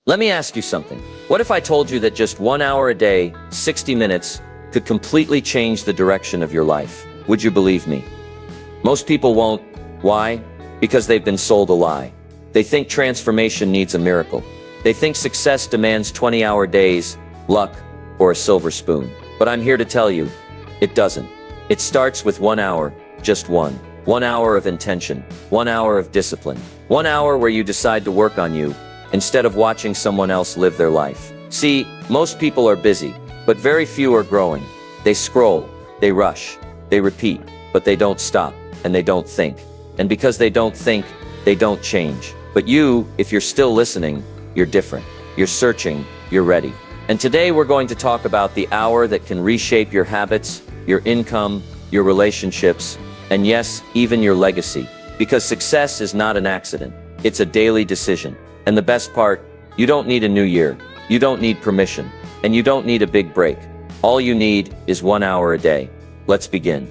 Let me ask you something. What if I told you that just 1 hour a day, 60 minutes, could completely change the direction of your life? Would you believe me? Most people won't. Why? Because they've been sold a lie. They think transformation needs a miracle. They think success demands 20-hour days, luck, or a silver spoon. But I'm here to tell you, it doesn't. It starts with 1 hour, just one. 1 hour of intention, 1 hour of discipline, 1 hour where you decide to work on you, instead of watching someone else live their life. See, most people are busy, but very few are growing. They scroll, they rush, they repeat, but they don't stop, and they don't think. And because they don't think, they don't change. But you, if you're still listening, you're different. You're searching, you're ready. And today we're going to talk about the hour that can reshape your habits, your income, your relationships, and yes, even your legacy. Because success is not an accident. It's a daily decision. And the best part, you don't need a new year. You don't need permission. And you don't need a big break. All you need is 1 hour a day. Let's begin.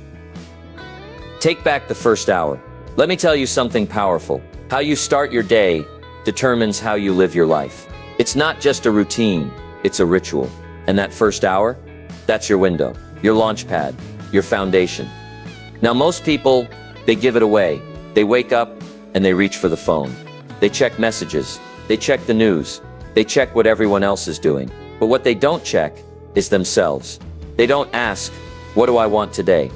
Take back the first hour. Let me tell you something powerful. How you start your day determines how you live your life. It's not just a routine, it's a ritual. And that first hour, that's your window, your launch pad, your foundation. Now most people, they give it away. They wake up and they reach for the phone. They check messages, they check the news, they check what everyone else is doing. But what they don't check is themselves. They don't ask, what do I want today?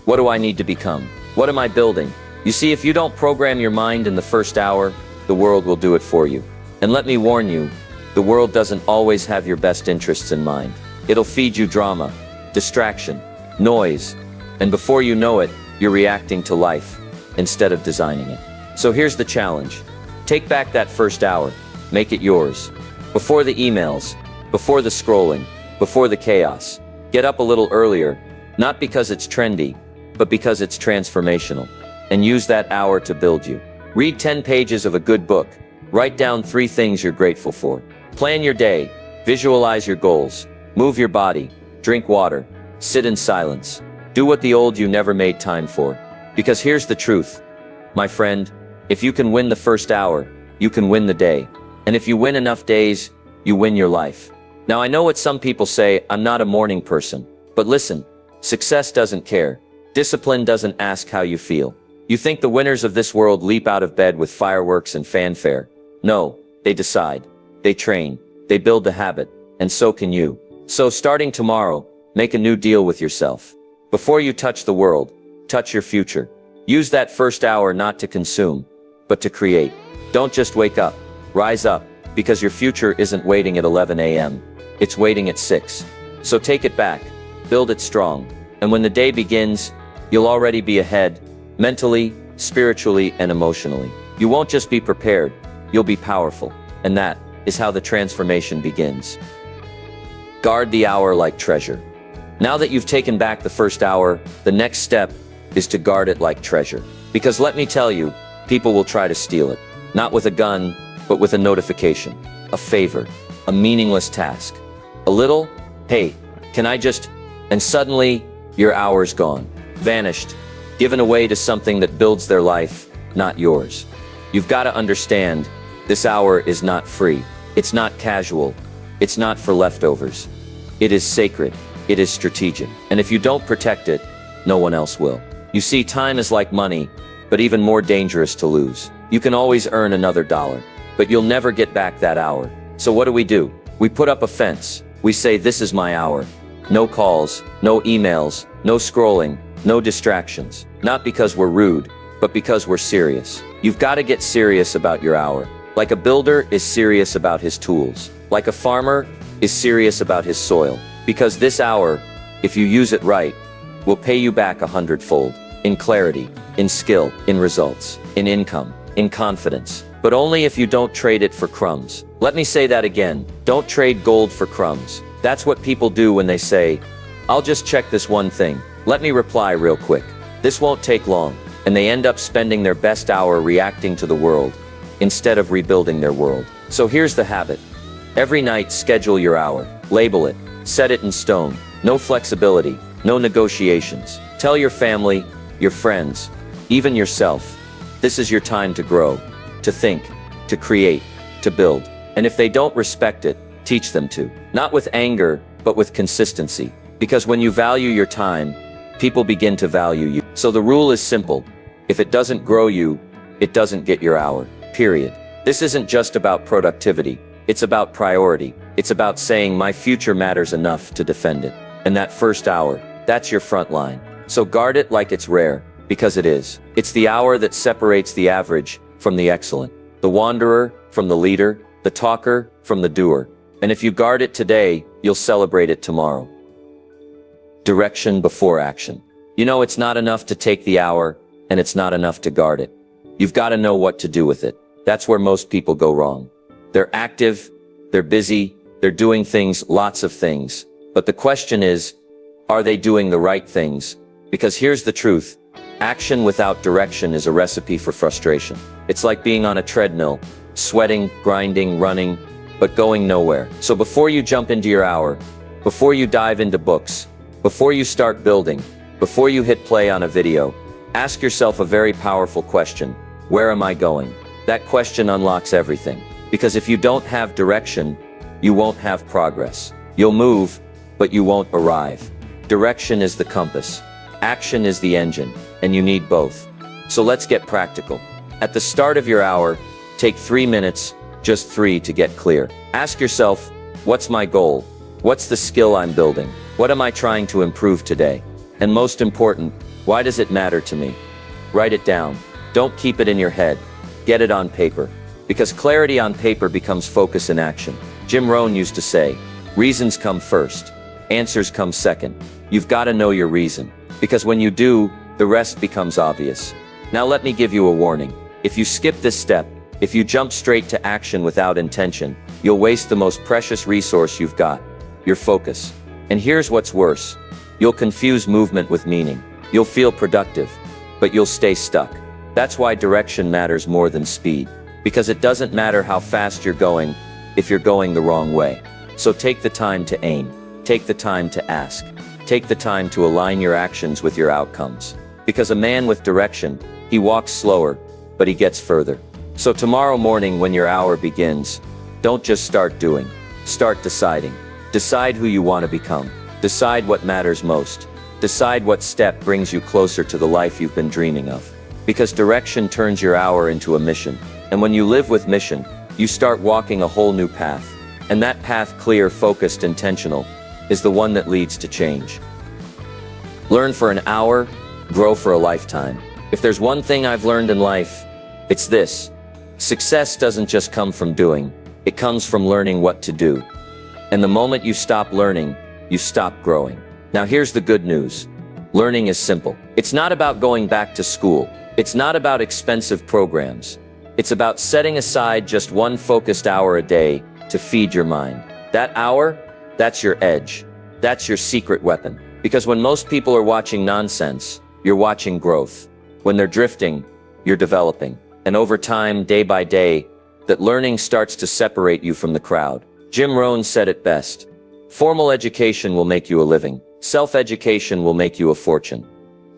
What do I need to become? What am I building? You see, if you don't program your mind in the first hour, the world will do it for you. And let me warn you, the world doesn't always have your best interests in mind. It'll feed you drama, distraction, noise, and before you know it, you're reacting to life instead of designing it. So here's the challenge. Take back that first hour. Make it yours. Before the emails, before the scrolling, before the chaos. Get up a little earlier, not because it's trendy, but because it's transformational. And use that hour to build you. Read 10 pages of a good book. Write down 3 things you're grateful for. Plan your day. Visualize your goals. Move your body. Drink water. Sit in silence. Do what the old you never made time for. Because here's the truth. My friend, if you can win the first hour, you can win the day. And if you win enough days, you win your life. Now I know what some people say, I'm not a morning person. But listen, success doesn't care. Discipline doesn't ask how you feel. You think the winners of this world leap out of bed with fireworks and fanfare. No, they decide. They train. They build the habit. And so can you. So starting tomorrow, make a new deal with yourself. Before you touch the world, touch your future. Use that first hour not to consume, but to create. Don't just wake up. Rise up, because your future isn't waiting at 11 a.m. It's waiting at 6. So take it back. Build it strong. And when the day begins, you'll already be ahead, mentally, spiritually, and emotionally. You won't just be prepared, you'll be powerful. And that is how the transformation begins. Guard the hour like treasure. Now that you've taken back the first hour, the next step is to guard it like treasure. Because let me tell you, people will try to steal it. Not with a gun, but with a notification, a favor, a meaningless task. A little, hey, can I just... And suddenly, your hour's gone. Vanished. Given away to something that builds their life, not yours. You've got to understand, this hour is not free. It's not casual. It's not for leftovers. It is sacred. It is strategic. And if you don't protect it, no one else will. You see, time is like money, but even more dangerous to lose. You can always earn another dollar, but you'll never get back that hour. So what do? We put up a fence. We say, this is my hour. No calls, no emails, no scrolling, no distractions. Not because we're rude, but because we're serious. You've got to get serious about your hour. Like a builder is serious about his tools. Like a farmer is serious about his soil. Because this hour, if you use it right, will pay you back 100-fold. In clarity, in skill, in results, in income, in confidence. But only if you don't trade it for crumbs. Let me say that again. Don't trade gold for crumbs. That's what people do when they say, I'll just check this one thing. Let me reply real quick. This won't take long. And they end up spending their best hour reacting to the world, instead of rebuilding their world. So here's the habit. Every night, schedule your hour. Label it. Set it in stone. No flexibility. No negotiations. Tell your family, your friends, even yourself, this is your time to grow, to think, to create, to build. And if they don't respect it, teach them to. Not with anger, but with consistency. Because when you value your time, people begin to value you. So the rule is simple. If it doesn't grow you, it doesn't get your hour. Period. This isn't just about productivity. It's about priority. It's about saying my future matters enough to defend it. And that first hour, that's your front line. So guard it like it's rare, because it is. It's the hour that separates the average from the excellent, the wanderer from the leader, the talker from the doer. And if you guard it today, you'll celebrate it tomorrow. Direction before action. You know, it's not enough to take the hour, and it's not enough to guard it. You've got to know what to do with it. That's where most people go wrong. They're active, they're busy, they're doing things, lots of things. But the question is, are they doing the right things? Because here's the truth. Action without direction is a recipe for frustration. It's like being on a treadmill, sweating, grinding, running, but going nowhere. So before you jump into your hour, before you dive into books, before you start building, before you hit play on a video, ask yourself a very powerful question. Where am I going? That question unlocks everything. Because if you don't have direction, you won't have progress. You'll move, but you won't arrive. Direction is the compass. Action is the engine, and you need both. So let's get practical. At the start of your hour, take 3 minutes, just 3 to get clear. Ask yourself, what's my goal? What's the skill I'm building? What am I trying to improve today? And most important, why does it matter to me? Write it down. Don't keep it in your head. Get it on paper. Because clarity on paper becomes focus in action. Jim Rohn used to say, reasons come first, answers come second. You've got to know your reason. Because when you do, the rest becomes obvious. Now let me give you a warning. If you skip this step, if you jump straight to action without intention, you'll waste the most precious resource you've got, your focus. And here's what's worse. You'll confuse movement with meaning. You'll feel productive, but you'll stay stuck. That's why direction matters more than speed. Because it doesn't matter how fast you're going if you're going the wrong way. So take the time to aim. Take the time to ask. Take the time to align your actions with your outcomes. Because a man with direction, he walks slower, but he gets further. So tomorrow morning when your hour begins, don't just start doing. Start deciding. Decide who you want to become. Decide what matters most. Decide what step brings you closer to the life you've been dreaming of. Because direction turns your hour into a mission. And when you live with mission, you start walking a whole new path. And that path, clear, focused, intentional, is the one that leads to change. Learn for an hour, grow for a lifetime. If there's one thing I've learned in life, it's this. Success doesn't just come from doing, it comes from learning what to do. And the moment you stop learning, you stop growing. Now here's the good news. Learning is simple. It's not about going back to school. It's not about expensive programs. It's about setting aside just one focused hour a day to feed your mind. That hour, that's your edge. That's your secret weapon. Because when most people are watching nonsense, you're watching growth. When they're drifting, you're developing. And over time, day by day, that learning starts to separate you from the crowd. Jim Rohn said it best. Formal education will make you a living. Self-education will make you a fortune.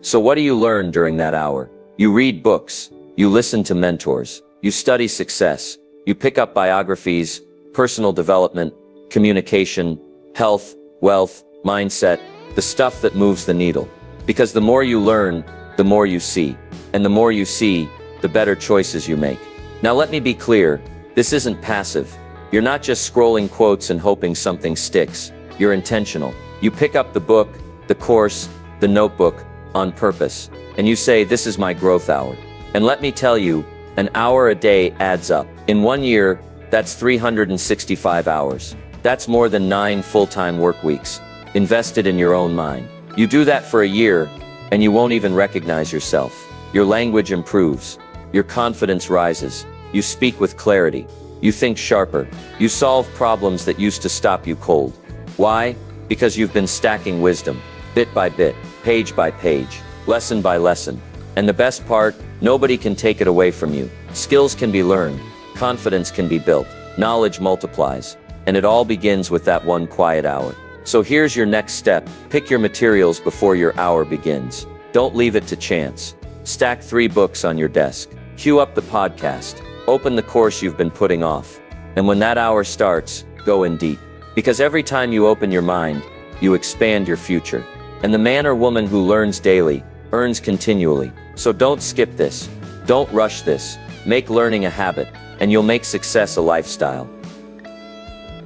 So what do you learn during that hour? You read books. You listen to mentors. You study success. You pick up biographies, personal development, communication, health, wealth, mindset, the stuff that moves the needle. Because the more you learn, the more you see. And the more you see, the better choices you make. Now let me be clear, this isn't passive. You're not just scrolling quotes and hoping something sticks. You're intentional. You pick up the book, the course, the notebook, on purpose. And you say, this is my growth hour. And let me tell you, an hour a day adds up. In 1 year, that's 365 hours. That's more than 9 full-time work weeks, invested in your own mind. You do that for a year, and you won't even recognize yourself. Your language improves. Your confidence rises. You speak with clarity. You think sharper. You solve problems that used to stop you cold. Why? Because you've been stacking wisdom, bit by bit, page by page, lesson by lesson. And the best part, nobody can take it away from you. Skills can be learned. Confidence can be built. Knowledge multiplies. And it all begins with that one quiet hour. So here's your next step. Pick your materials before your hour begins. Don't leave it to chance. Stack 3 books on your desk. Queue up the podcast. Open the course you've been putting off. And when that hour starts, go in deep. Because every time you open your mind, you expand your future. And the man or woman who learns daily, earns continually. So don't skip this. Don't rush this. Make learning a habit, and you'll make success a lifestyle.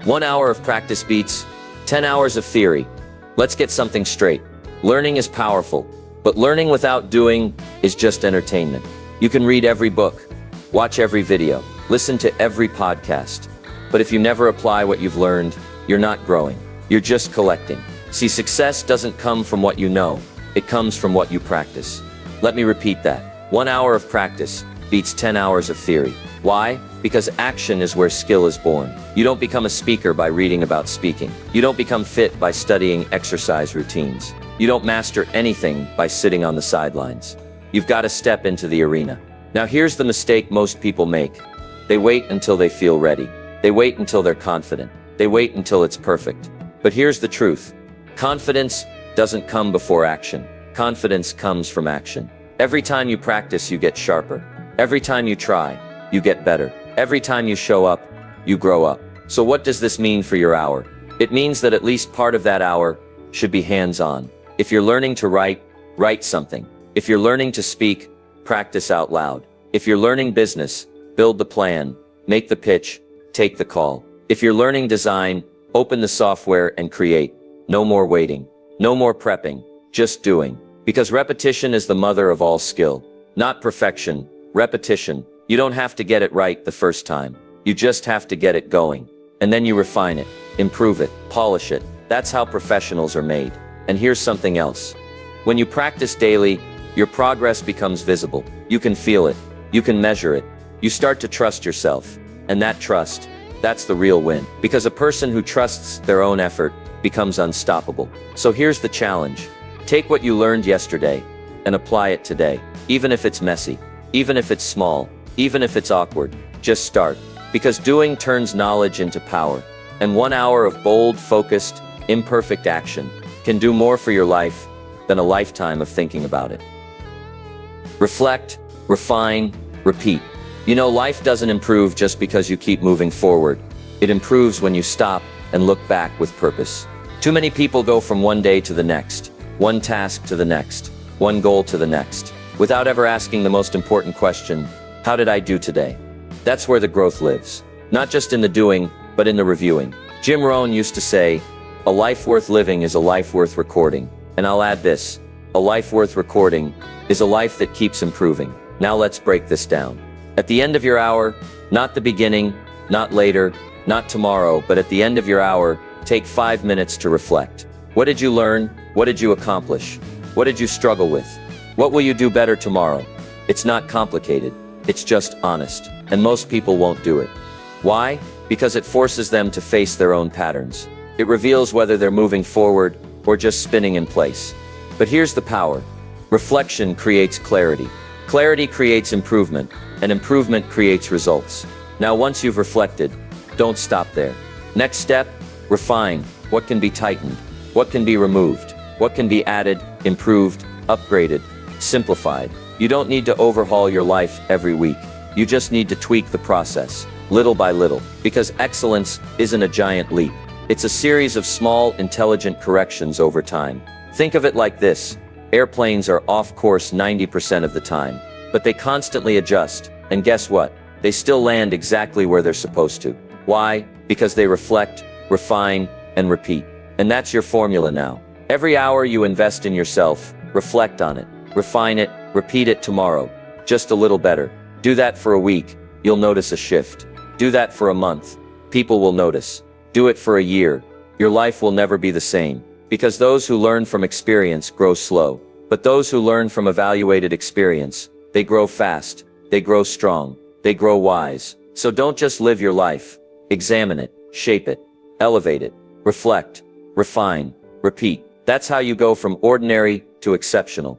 1 hour of practice beats 10 hours of theory. Let's get something straight. Learning is powerful, but learning without doing is just entertainment. You can read every book, watch every video, listen to every podcast. But if you never apply what you've learned, you're not growing. You're just collecting. See, success doesn't come from what you know. It comes from what you practice. Let me repeat that. 1 hour of practice beats 10 hours of theory. Why? Because action is where skill is born. You don't become a speaker by reading about speaking. You don't become fit by studying exercise routines. You don't master anything by sitting on the sidelines. You've got to step into the arena. Now here's the mistake most people make. They wait until they feel ready. They wait until they're confident. They wait until it's perfect. But here's the truth. Confidence doesn't come before action. Confidence comes from action. Every time you practice, you get sharper. Every time you try, you get better. Every time you show up, you grow up. So what does this mean for your hour? It means that at least part of that hour should be hands-on. If you're learning to write, write something. If you're learning to speak, practice out loud. If you're learning business, build the plan, make the pitch, take the call. If you're learning design, open the software and create. No more waiting. No more prepping. Just doing. Because repetition is the mother of all skill. Not perfection, repetition. You don't have to get it right the first time. You just have to get it going. And then you refine it, improve it, polish it. That's how professionals are made. And here's something else. When you practice daily, your progress becomes visible. You can feel it. You can measure it. You start to trust yourself. And that trust, that's the real win. Because a person who trusts their own effort becomes unstoppable. So here's the challenge. Take what you learned yesterday and apply it today. Even if it's messy, even if it's small, even if it's awkward, just start. Because doing turns knowledge into power. And 1 hour of bold, focused, imperfect action can do more for your life than a lifetime of thinking about it. Reflect, refine, repeat. You know, life doesn't improve just because you keep moving forward. It improves when you stop and look back with purpose. Too many people go from one day to the next, one task to the next, one goal to the next, without ever asking the most important question, how did I do today? That's where the growth lives. Not just in the doing, but in the reviewing. Jim Rohn used to say, a life worth living is a life worth recording. And I'll add this, a life worth recording is a life that keeps improving. Now let's break this down. At the end of your hour, not the beginning, not later, not tomorrow, but at the end of your hour, take 5 minutes to reflect. What did you learn? What did you accomplish? What did you struggle with? What will you do better tomorrow? It's not complicated. It's just honest. And most people won't do it. Why? Because it forces them to face their own patterns. It reveals whether they're moving forward or just spinning in place. But here's the power. Reflection creates clarity. Clarity creates improvement, and improvement creates results. Now, once you've reflected, don't stop there. Next step, refine. What can be tightened? What can be removed? What can be added, improved, upgraded, simplified? You don't need to overhaul your life every week. You just need to tweak the process, little by little, because excellence isn't a giant leap. It's a series of small, intelligent corrections over time. Think of it like this. Airplanes are off course 90% of the time, but they constantly adjust, and guess what? They still land exactly where they're supposed to. Why? Because they reflect, refine, and repeat. And that's your formula now. Every hour you invest in yourself, reflect on it, refine it, repeat it tomorrow, just a little better. Do that for a week, you'll notice a shift. Do that for a month, people will notice. Do it for a year, your life will never be the same. Because those who learn from experience grow slow. But those who learn from evaluated experience, they grow fast, they grow strong, they grow wise. So don't just live your life. Examine it, shape it, elevate it, reflect, refine, repeat. That's how you go from ordinary to exceptional.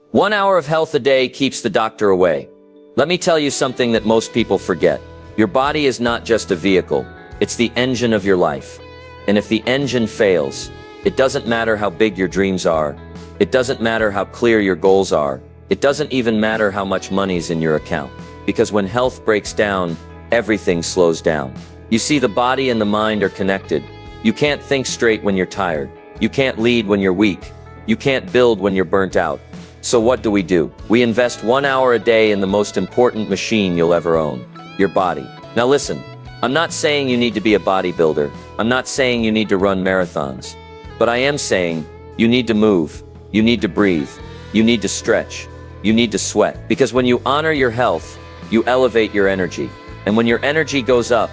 1 hour of health a day keeps the doctor away. Let me tell you something that most people forget. Your body is not just a vehicle, it's the engine of your life. And if the engine fails, it doesn't matter how big your dreams are. It doesn't matter how clear your goals are. It doesn't even matter how much money's in your account. Because when health breaks down, everything slows down. You see, the body and the mind are connected. You can't think straight when you're tired. You can't lead when you're weak. You can't build when you're burnt out. So what do? We invest 1 hour a day in the most important machine you'll ever own, your body. Now listen, I'm not saying you need to be a bodybuilder. I'm not saying you need to run marathons. But I am saying you need to move. You need to breathe. You need to stretch. You need to sweat. Because when you honor your health, you elevate your energy. And when your energy goes up,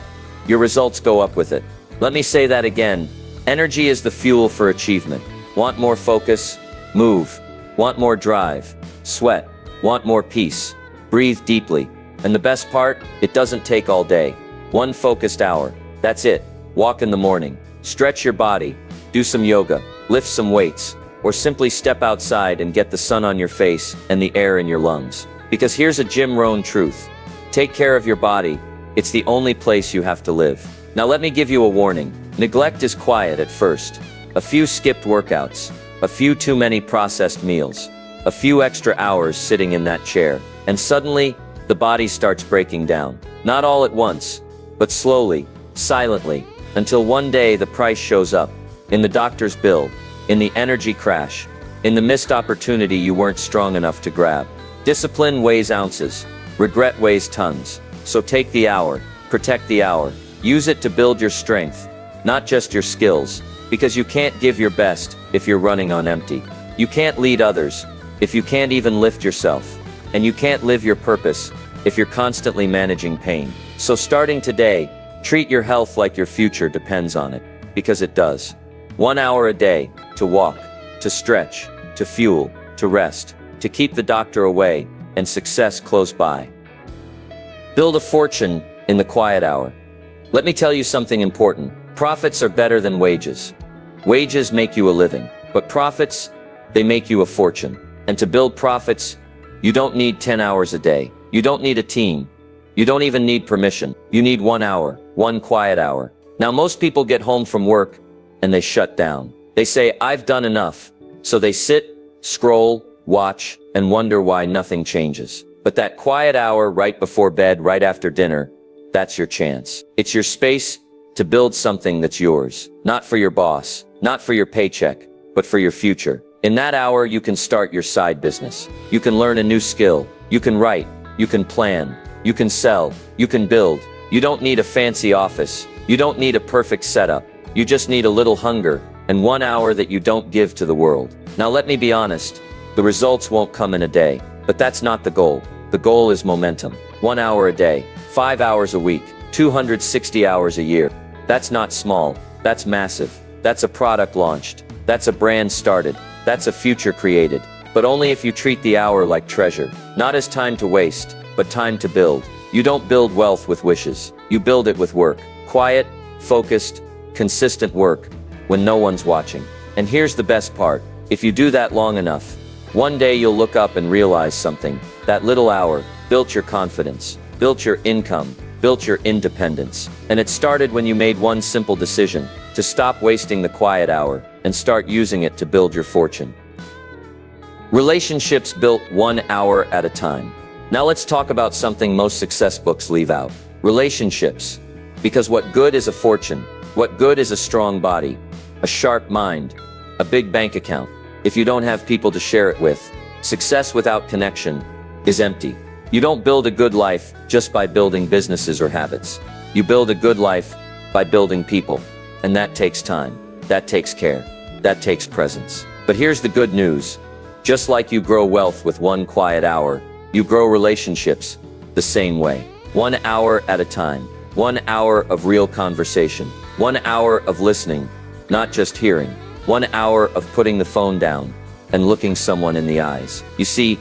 your results go up with it. Let me say that again. Energy is the fuel for achievement. Want more focus? Move. Want more drive? Sweat. Want more peace? Breathe deeply. And the best part, it doesn't take all day. 1 focused hour. That's it. Walk in the morning. Stretch your body. Do some yoga. Lift some weights. Or simply step outside and get the sun on your face and the air in your lungs. Because here's a Jim Rohn truth. Take care of your body. It's the only place you have to live. Now let me give you a warning. Neglect is quiet at first. A few skipped workouts. A few too many processed meals. A few extra hours sitting in that chair. And suddenly, the body starts breaking down. Not all at once, but slowly, silently, until one day the price shows up. In the doctor's bill. In the energy crash. In the missed opportunity you weren't strong enough to grab. Discipline weighs ounces. Regret weighs tons. So take the hour. Protect the hour. Use it to build your strength, not just your skills. Because you can't give your best if you're running on empty. You can't lead others if you can't even lift yourself. And you can't live your purpose if you're constantly managing pain. So starting today, treat your health like your future depends on it. Because it does. 1 hour a day, to walk, to stretch, to fuel, to rest, to keep the doctor away, and success close by. Build a fortune in the quiet hour. Let me tell you something important. Profits are better than wages. Wages make you a living, but profits, they make you a fortune. And to build profits, you don't need 10 hours a day. You don't need a team. You don't even need permission. You need 1 hour, 1 quiet hour. Now most people get home from work and they shut down. They say, I've done enough. So they sit, scroll, watch, and wonder why nothing changes. But that quiet hour right before bed, right after dinner, that's your chance. It's your space to build something that's yours. Not for your boss, not for your paycheck, but for your future. In that hour, you can start your side business. You can learn a new skill. You can write. You can plan. You can sell. You can build. You don't need a fancy office. You don't need a perfect setup. You just need a little hunger and 1 hour that you don't give to the world. Now let me be honest. The results won't come in a day. But that's not the goal. The goal is momentum. 1 hour a day, 5 hours a week, 260 hours a year. That's not small. That's massive. That's a product launched. That's a brand started. That's a future created. But only if you treat the hour like treasure. Not as time to waste, but time to build. You don't build wealth with wishes. You build it with work. Quiet, focused, consistent work when no one's watching. And here's the best part. If you do that long enough, one day you'll look up and realize something. That little hour built your confidence, built your income, built your independence. And it started when you made one simple decision to stop wasting the quiet hour and start using it to build your fortune. Relationships built 1 hour at a time. Now let's talk about something most success books leave out. Relationships. Because what good is a fortune? What good is a strong body, a sharp mind, a big bank account, if you don't have people to share it with? Success without connection is empty. You don't build a good life just by building businesses or habits. You build a good life by building people. And that takes time. That takes care. That takes presence. But here's the good news. Just like you grow wealth with 1 quiet hour, you grow relationships the same way. 1 hour at a time. 1 hour of real conversation. 1 hour of listening, not just hearing. 1 hour of putting the phone down and looking someone in the eyes. You see,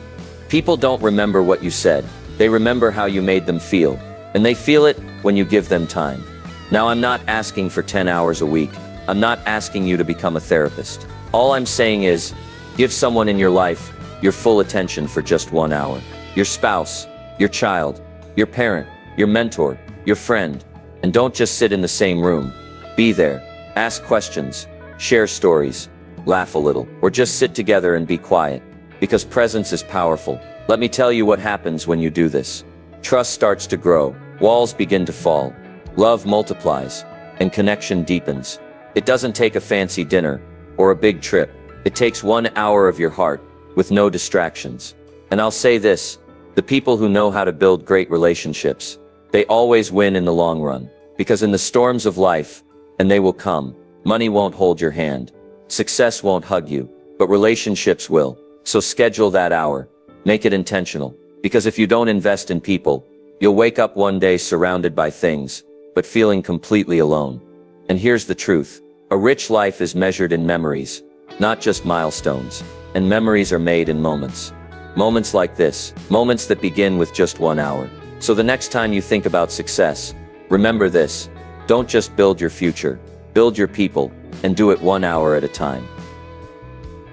people don't remember what you said. They remember how you made them feel. And they feel it when you give them time. Now, I'm not asking for 10 hours a week. I'm not asking you to become a therapist. All I'm saying is, give someone in your life your full attention for just 1 hour. Your spouse, your child, your parent, your mentor, your friend. And don't just sit in the same room. Be there. Ask questions. Share stories. Laugh a little. Or just sit together and be quiet. Because presence is powerful. Let me tell you what happens when you do this. Trust starts to grow. walls begin to fall, love multiplies, and connection deepens. It doesn't take a fancy dinner or a big trip. It takes 1 hour of your heart with no distractions. And I'll say this, the people who know how to build great relationships, they always win in the long run, because in the storms of life, and they will come, money won't hold your hand, success won't hug you, but relationships will. So schedule that hour, make it intentional, because if you don't invest in people, you'll wake up one day surrounded by things, but feeling completely alone. And here's the truth, a rich life is measured in memories, not just milestones, and memories are made in moments. Moments like this, moments that begin with just 1 hour. So the next time you think about success, remember this, don't just build your future, build your people, and do it 1 hour at a time.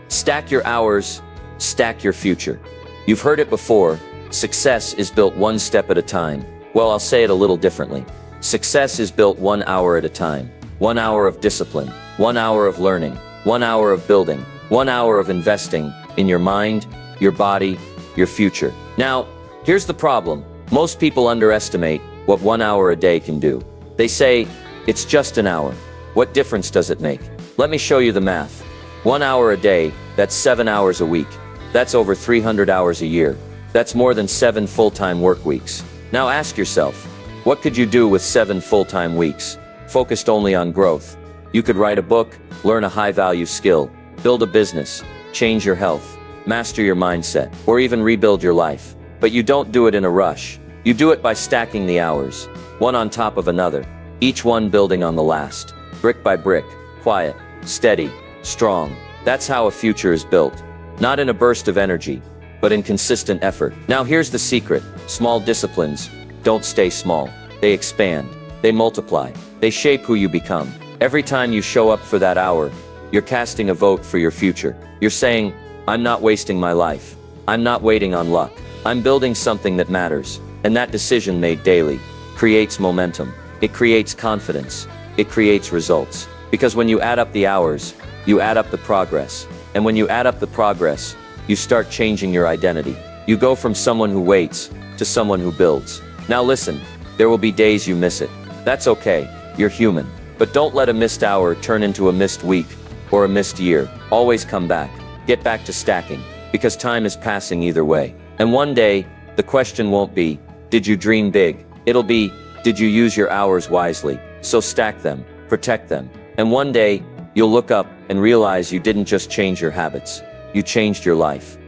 Stack your hours, stack your future. You've heard it before, success is built one step at a time. Well, I'll say it a little differently. Success is built 1 hour at a time. 1 hour of discipline, 1 hour of learning, 1 hour of building, 1 hour of investing in your mind, your body, your future. Now, here's the problem. Most people underestimate what 1 hour a day can do. They say, it's just an hour. What difference does it make? Let me show you the math. 1 hour a day, that's 7 hours a week. That's over 300 hours a year. That's more than 7 full-time work weeks. Now ask yourself, what could you do with 7 full-time weeks, focused only on growth? You could write a book, learn a high-value skill, build a business, change your health, master your mindset, or even rebuild your life. But you don't do it in a rush. You do it by stacking the hours, one on top of another, each one building on the last, brick by brick, quiet, steady, strong. That's how a future is built. Not in a burst of energy, but in consistent effort. Now here's the secret. Small disciplines don't stay small. They expand, they multiply, they shape who you become. Every time you show up for that hour, you're casting a vote for your future. You're saying, I'm not wasting my life. I'm not waiting on luck. I'm building something that matters. And that decision made daily creates momentum. It creates confidence. It creates results. Because when you add up the hours, you add up the progress. And when you add up the progress, you start changing your identity. You go from someone who waits to someone who builds. Now listen, there will be days you miss it. That's okay. You're human. But don't let a missed hour turn into a missed week or a missed year. Always come back. Get back to stacking, because time is passing either way. And one day, the question won't be, did you dream big? It'll be, did you use your hours wisely? So stack them, protect them. And one day, you'll look up and realize you didn't just change your habits, you changed your life.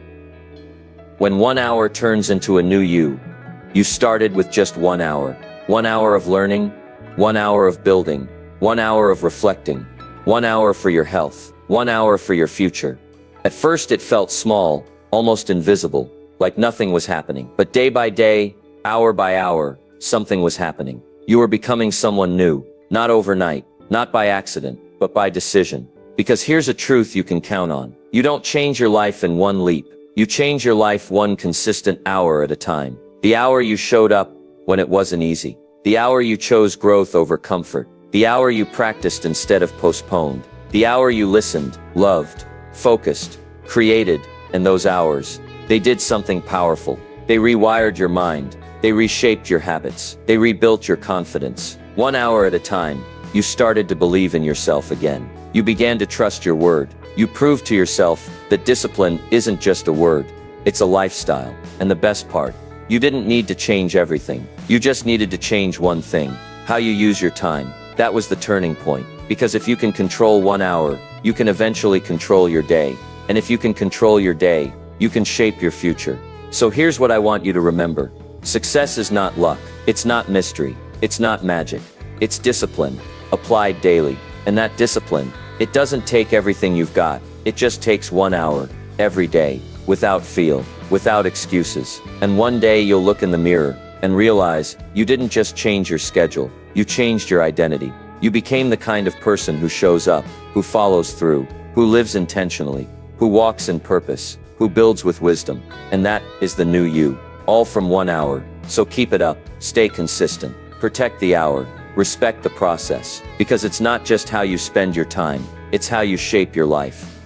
When 1 hour turns into a new you started with just 1 hour. 1 hour of learning, 1 hour of building, 1 hour of reflecting, 1 hour for your health, 1 hour for your future. At first it felt small, almost invisible, like nothing was happening. But day by day, hour by hour, something was happening. You were becoming someone new, not overnight, not by accident, but by decision. Because here's a truth you can count on. You don't change your life in one leap. You change your life one consistent hour at a time. The hour you showed up when it wasn't easy. The hour you chose growth over comfort. The hour you practiced instead of postponed. The hour you listened, loved, focused, created, and those hours, they did something powerful. They rewired your mind. They reshaped your habits. They rebuilt your confidence. 1 hour at a time, you started to believe in yourself again. You began to trust your word. You proved to yourself that discipline isn't just a word, it's a lifestyle. And the best part, you didn't need to change everything. You just needed to change one thing, how you use your time. That was the turning point. Because if you can control 1 hour, you can eventually control your day. And if you can control your day, you can shape your future. So here's what I want you to remember. Success is not luck. It's not mystery. It's not magic. It's discipline, applied daily. And that discipline, it doesn't take everything you've got. It just takes 1 hour, every day, without feel, without excuses. And one day you'll look in the mirror and realize you didn't just change your schedule, you changed your identity. You became the kind of person who shows up, who follows through, who lives intentionally, who walks in purpose, who builds with wisdom. And that is the new you, all from 1 hour. So keep it up, stay consistent, protect the hour, respect the process, because it's not just how you spend your time, it's how you shape your life.